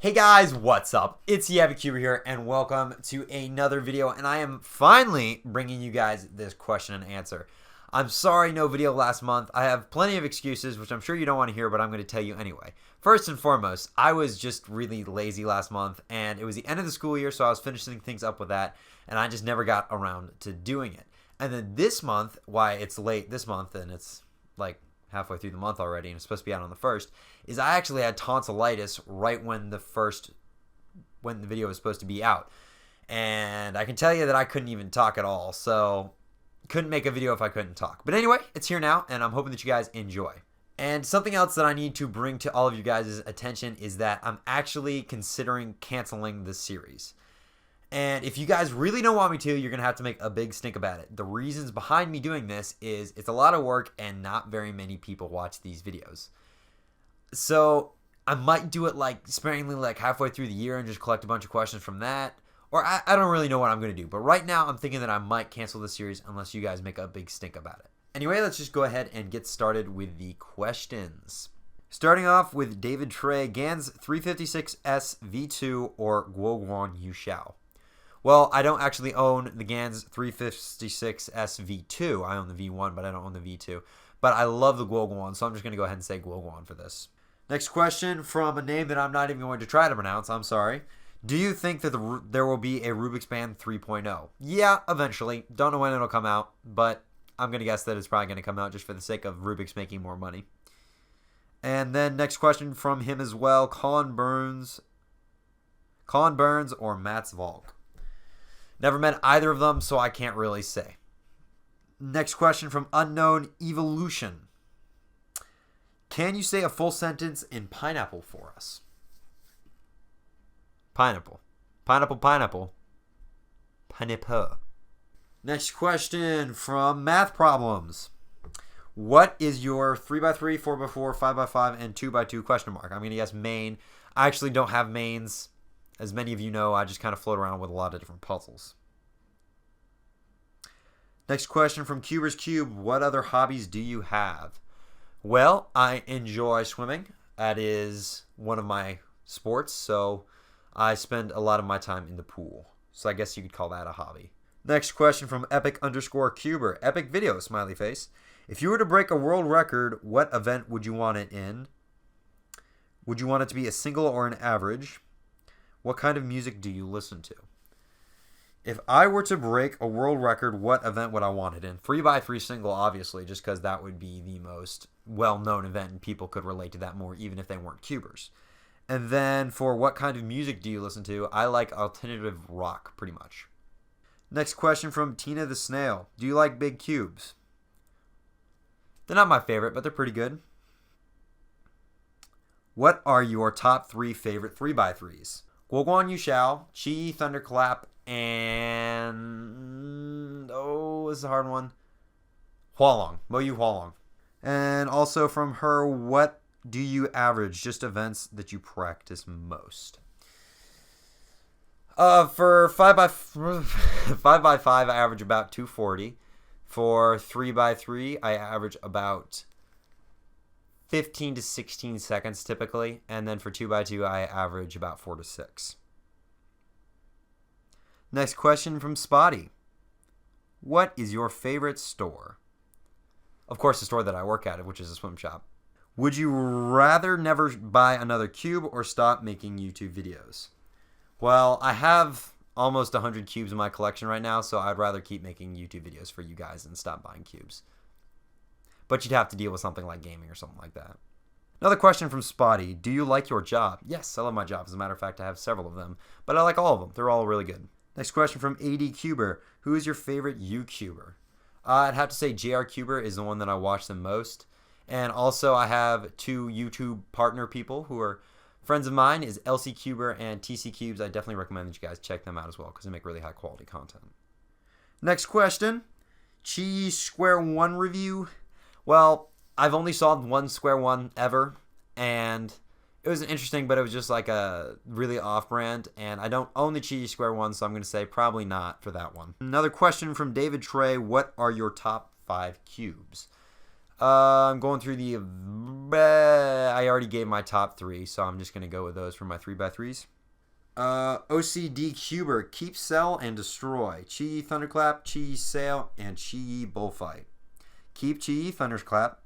Hey guys, what's up? It's TheEpicCuber here, and welcome to another video, and I am finally bringing you guys this question and answer. I'm sorry no video last month. I have plenty of excuses, which I'm sure you don't want to hear, but I'm going to tell you anyway. First and foremost, I was just really lazy last month, and it was the end of the school year, so I was finishing things up with that, and I just never got around to doing it. And then this month, why it's late this month, and it's like halfway through the month already, and it's supposed to be out on the 1st, is I actually had tonsillitis right when the video was supposed to be out. And I can tell you that I couldn't even talk at all, so couldn't make a video if I couldn't talk. But anyway, it's here now, and I'm hoping that you guys enjoy. And something else that I need to bring to all of you guys' attention is that I'm actually considering canceling this series. And if you guys really don't want me to, you're going to have to make a big stink about it. The reasons behind me doing this is it's a lot of work and not very many people watch these videos. So I might do it like sparingly, like halfway through the year and just collect a bunch of questions from that. Or I don't really know what I'm going to do. But right now I'm thinking that I might cancel this series unless you guys make a big stink about it. Anyway, let's just go ahead and get started with the questions. Starting off with David Trey, Gans 356S V2 or Guoguan Yuxiao. Well, I don't actually own the Gans 356S V2. I own the V1, but I don't own the V2. But I love the Guoguan, so I'm just going to go ahead and say Guoguan for this. Next question from a name that I'm not even going to try to pronounce. I'm sorry. Do you think that there will be a Rubik's Band 3.0? Yeah, eventually. Don't know when it'll come out, but I'm going to guess that it's probably going to come out just for the sake of Rubik's making more money. And then next question from him as well. Colin Burns or Mats Volk? Never met either of them, so I can't really say. Next question from Unknown Evolution. Can you say a full sentence in pineapple for us? Pineapple. Pineapple, pineapple. Pineapple. Next question from Math Problems. What is your 3x3, 4x4, 5x5, and 2x2 question mark? I'm going to guess main. I actually don't have mains. As many of you know, I just kind of float around with a lot of different puzzles. Next question from Cuber's Cube. What other hobbies do you have? Well, I enjoy swimming. That is one of my sports, so I spend a lot of my time in the pool. So I guess you could call that a hobby. Next question from Epic_Cuber. Epic video, smiley face. If you were to break a world record, what event would you want it in? Would you want it to be a single or an average? What kind of music do you listen to? If I were to break a world record, what event would I want it in? 3x3 single, obviously, just because that would be the most well-known event and people could relate to that more even if they weren't cubers. And then for what kind of music do you listen to? I like alternative rock, pretty much. Next question from Tina the Snail. Do you like big cubes? They're not my favorite, but they're pretty good. What are your top 3 favorite 3x3s? Guoguan Yuxiao, Chi, Thunderclap, and this is a hard one. Hualong, Moyu Hualong. And also from her, what do you average? Just events that you practice most. For 5x5, I average about 240. For 3x3, I average about 15 to 16 seconds typically, and then for 2x2 I average about 4 to 6. Next question from Spotty. What is your favorite store? Of course, the store that I work at, which is a swim shop. Would you rather never buy another cube or stop making YouTube videos? Well, I have almost 100 cubes in my collection right now, so I'd rather keep making YouTube videos for you guys and stop buying cubes. But you'd have to deal with something like gaming or something like that. Another question from Spotty. Do you like your job? Yes, I love my job. As a matter of fact, I have several of them. But I like all of them. They're all really good. Next question from ADCuber. Who is your favorite YouTuber? I'd have to say JRCuber is the one that I watch the most. And also I have 2 YouTube partner people who are friends of mine, is LCCuber and TCCubes. I definitely recommend that you guys check them out as well because they make really high quality content. Next question. Chi Square One review. Well, I've only solved one square one ever, and it was interesting, but it was just like a really off-brand, and I don't own the Chi Square One, so I'm going to say probably not for that one. Another question from David Trey. What are your top 5 cubes? I'm going through the... I already gave my top 3, so I'm just going to go with those for my 3x3s. TheEpicCuber, keep, sell, and destroy. Chi Thunderclap, Chi Sail, and Chi Bullfight. Keep Chi Thunderclap,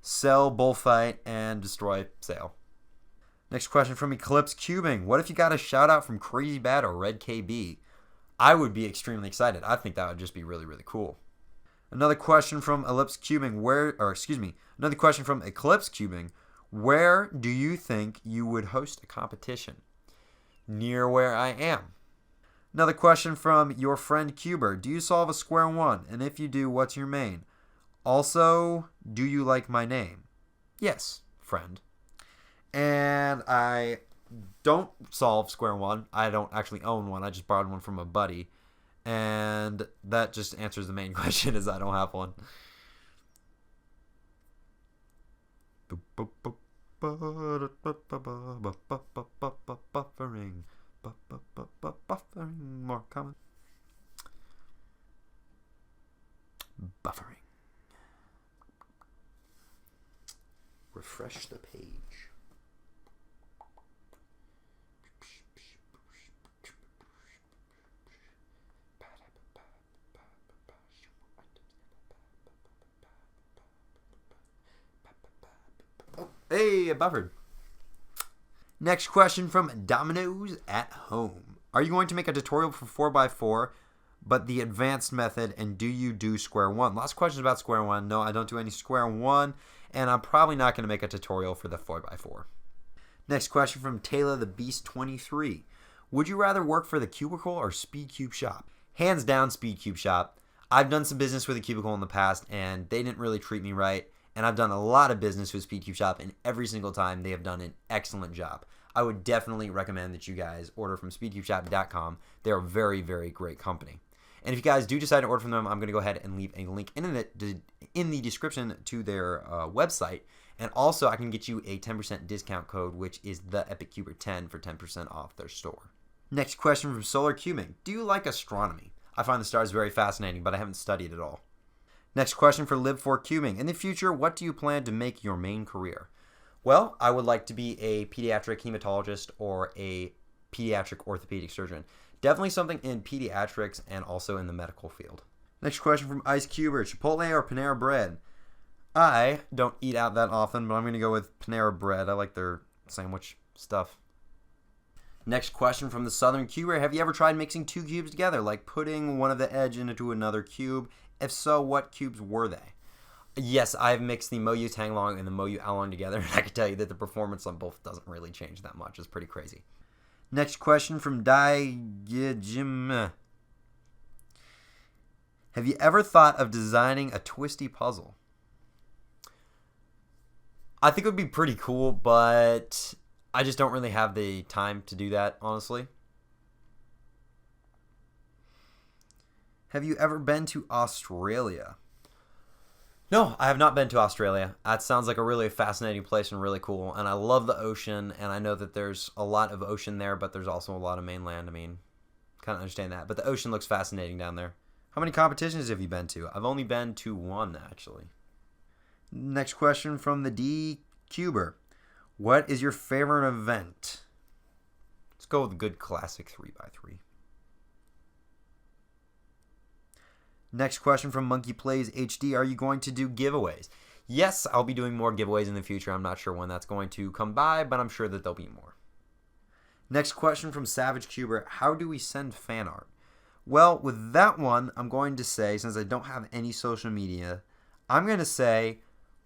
sell Bullfight, and destroy Sail. Next question from Eclipse Cubing. What if you got a shout out from Crazy Bad or Red KB? I would be extremely excited. I think that would just be really, really cool. Another question from Eclipse Cubing. Another question from Eclipse Cubing. Where do you think you would host a competition? Near where I am. Another question from your friend Cuber. Do you solve a square one? And if you do, what's your main? Also, do you like my name? Yes, friend. And I don't solve square one. I don't actually own one. I just borrowed one from a buddy. And that just answers the main question, is I don't have one. Buffering. Buffering. More common. Buffering. Refresh the page. Hey, I buffered. Next question from Dominoes at Home. Are you going to make a tutorial for 4x4, but the advanced method, and do you do square one? Lots of questions about square one. No, I don't do any square one, and I'm probably not going to make a tutorial for the 4x4. Next question from Taylor the Beast 23. Would you rather work for the Cubicle or Speedcube Shop? Hands down, Speedcube Shop. I've done some business with the Cubicle in the past, and they didn't really treat me right. And I've done a lot of business with Speedcube Shop, and every single time they have done an excellent job. I would definitely recommend that you guys order from speedcubeshop.com. They're a very, very great company. And if you guys do decide to order from them, I'm going to go ahead and leave a link in the description to their website. And also, I can get you a 10% discount code, which is TheEpicCuber10 for 10% off their store. Next question from Solar Cubing. Do you like astronomy? I find the stars very fascinating, but I haven't studied it all. Next question for Live4Cubing. In the future, what do you plan to make your main career? Well, I would like to be a pediatric hematologist or a pediatric orthopedic surgeon. Definitely something in pediatrics and also in the medical field. Next question from IceCuber. Chipotle or Panera Bread? I don't eat out that often, but I'm going to go with Panera Bread. I like their sandwich stuff. Next question from the Southern Cuber. Have you ever tried mixing two cubes together, like putting one of the edge into another cube? If so, what cubes were they? Yes, I've mixed the Moyu Tanglong and the Moyu Along together, and I can tell you that the performance on both doesn't really change that much. It's pretty crazy. Next question from Jim. Have you ever thought of designing a twisty puzzle? I think it would be pretty cool, but I just don't really have the time to do that, honestly. Have you ever been to Australia? No, I have not been to Australia. That sounds like a really fascinating place and really cool. And I love the ocean, and I know that there's a lot of ocean there, but there's also a lot of mainland. I mean, kind of understand that. But the ocean looks fascinating down there. How many competitions have you been to? I've only been to one, actually. Next question from the TheEpicCuber. What is your favorite event? Let's go with a good classic 3x3. Next question from Monkey Plays HD. Are you going to do giveaways? Yes, I'll be doing more giveaways in the future. I'm not sure when that's going to come by, but I'm sure that there'll be more. Next question from Savage Cuber. How do we send fan art? Well, with that one, I'm going to say, since I don't have any social media, I'm going to say,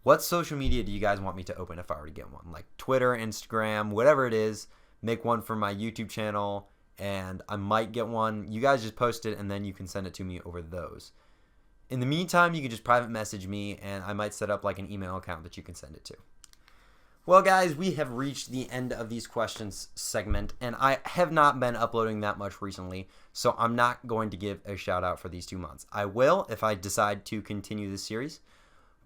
what social media do you guys want me to open if I were to get one? Like Twitter, Instagram, whatever it is. Make one for my YouTube channel, and I might get one. You guys just post it, and then you can send it to me over those. In the meantime, you can just private message me, and I might set up like an email account that you can send it to. Well, guys, we have reached the end of these questions segment, and I have not been uploading that much recently, so I'm not going to give a shout out for these 2 months. I will if I decide to continue this series,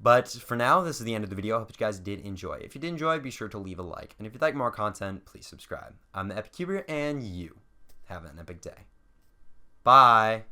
but for now, this is the end of the video. I hope you guys did enjoy. If you did enjoy, be sure to leave a like, and if you'd like more content, please subscribe. I'm the TheEpicCuber, and you have an epic day. Bye.